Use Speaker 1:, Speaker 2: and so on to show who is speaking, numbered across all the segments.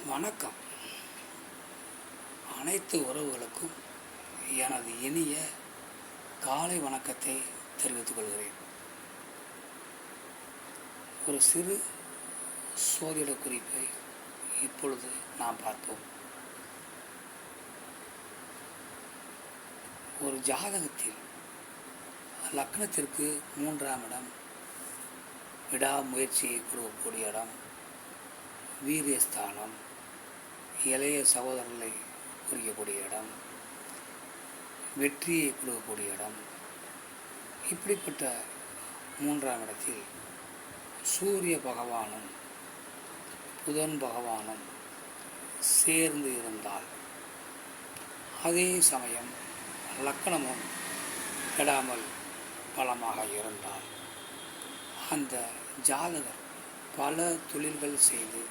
Speaker 1: வணக்கம். அனைத்து உறவுகளுக்கும் எனது இனிய காலை வணக்கத்தை தெரிவித்துக் கொள்கிறேன். ஒரு சிறு சோதிட குறிப்பை இப்பொழுது நாம் பார்ப்போம். ஒரு ஜாதகத்தில் லக்னத்திற்கு 3ஆம் இடம் விடாமுயற்சியை கொடுக்கக்கூடிய இடம், வீரியஸ்தானம், இளைய சகோதரர்களை குறிக்கக்கூடிய இடம், வெற்றியை கொடுக்கக்கூடிய இடம். இப்படிப்பட்ட 3ஆம் இடத்தில் சூரிய பகவானும் புதன் பகவானும் சேர்ந்து இருந்தால், அதே சமயம் லக்னமும் கெடாமல் பலமாக இருந்தால், அந்த ஜாதகர் பல தொழில்கள் செய்து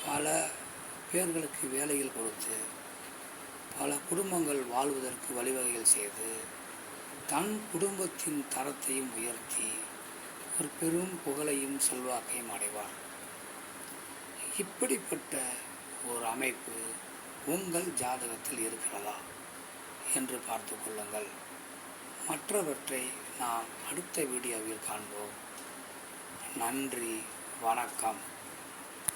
Speaker 1: பல பேர்களுக்கு வேலைகள் கொடுத்து பல குடும்பங்கள் வாழ்வதற்கு வழிவகைகள் செய்து தன் குடும்பத்தின் தரத்தையும் உயர்த்தி ஒரு பெரும் புகழையும் செல்வாக்கையும் அடைவார். இப்படிப்பட்ட ஒரு அமைப்பு உங்கள் ஜாதகத்தில் இருக்கிறதா என்று பார்த்து கொள்ளுங்கள். மற்றவற்றை நாம் அடுத்த வீடியோவில் காண்போம். நன்றி, வணக்கம்.